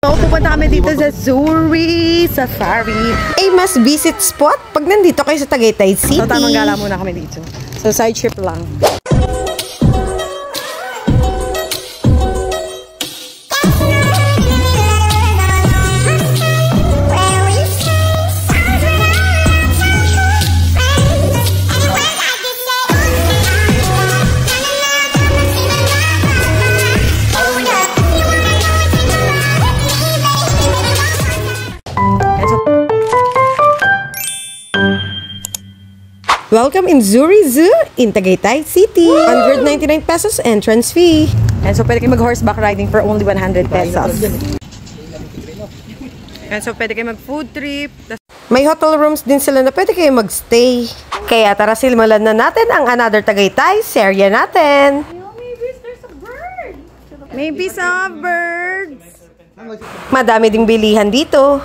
So, pupunta kami dito sa Zuri Safari. A must visit spot pag nandito kayo sa Tagaytay City. So, tamang gala muna kami dito. So, side trip lang. Welcome in Zuri Zoo in Tagaytay City. 199 pesos entrance fee. And so, pwede kayo mag-horseback riding for only 100 pesos. And so, pwede kayo mag-food trip. May hotel rooms din sila na pwede kayo mag-stay. Kaya tara, simulan na natin ang Another Tagaytay serye natin. Maybe there's a bird. Maybe some birds. Madami ding bilihan dito.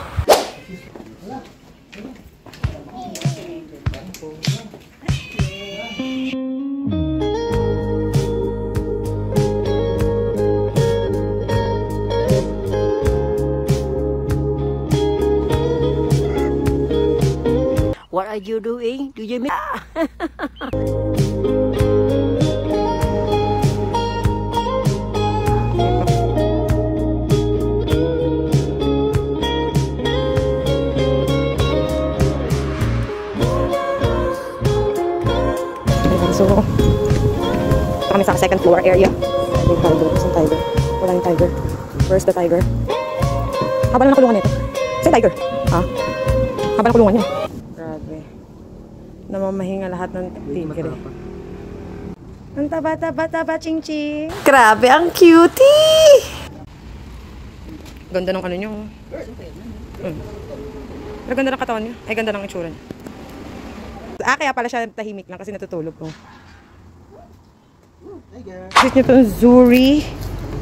What are you doing? Do you mean? So, kami sa second floor area. May tiger. Isang tiger. Wala yung tiger. Where's the tiger? Haba na nakulungan nito. Saan tiger? Ha? Haba na kulungan niya. Grabe. Namamahinga lahat ng tigre. Ang taba-taba-taba, ching-ching. Grabe, ang cutie! Ganda ng ano niyo. Pero ganda ng katawan niya. Ay, ganda ng itsura niya. Kaya pala siya tahimik lang kasi natutulog ko. Gusto niyo itong Zuri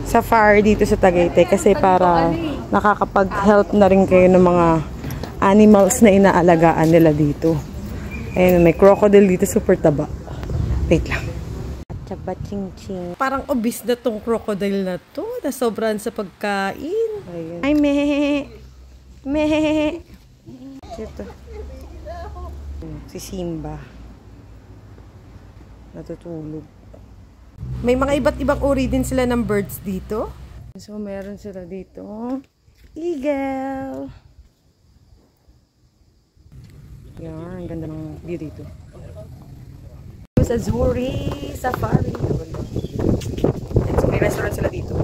Safari dito sa Tagaytay kasi para nakakapag-help na rin kayo ng mga animals na inaalagaan nila dito. Ayun, may crocodile dito, super taba. Wait lang. Taba, ching-ching. Parang obese na tong crocodile na to. Nasobrahan sa pagkain. Ayun. Ay, mehe. Mehe. Ito. Si Simba. Natutulog. May mga iba't ibang uri din sila ng birds dito. So, meron sila dito. Eagle. Yan, ang ganda ng view dito. Sa Zuri Safari. And so, may restaurant sila dito.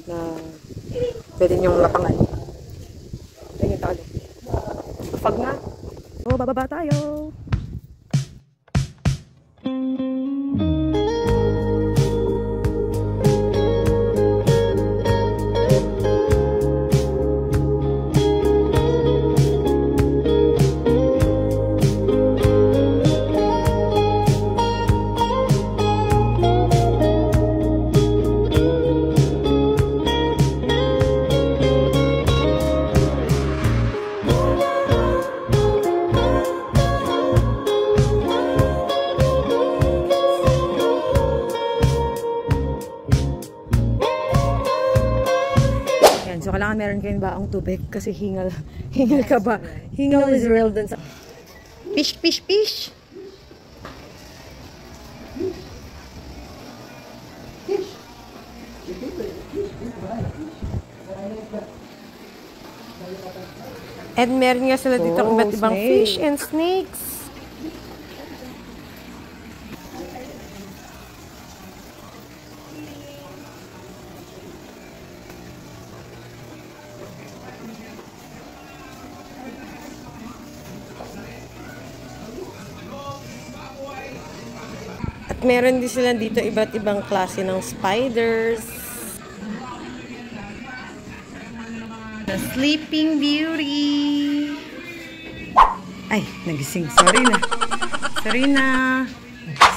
Na pwede niyong lapangan. Ayun yung talo. Pag na. So, bababa tayo. So, kailangan meron kayong baong tubig kasi hingal. Hingal ka ba? Hingal is real dun sa... Fish, fish, fish! And meron nga sila dito iba't ibang fish and snakes. At meron din sila dito iba't ibang klase ng spiders. The Sleeping Beauty. Ay, nagising. Sorry na. Sorry na.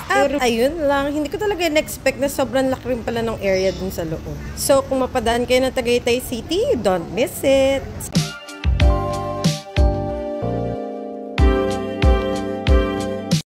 At ayun lang, hindi ko talaga na-expect na sobrang laki rin pala ng area dun sa loob. So, kung mapadaan kayo ng Tagaytay City, don't miss it!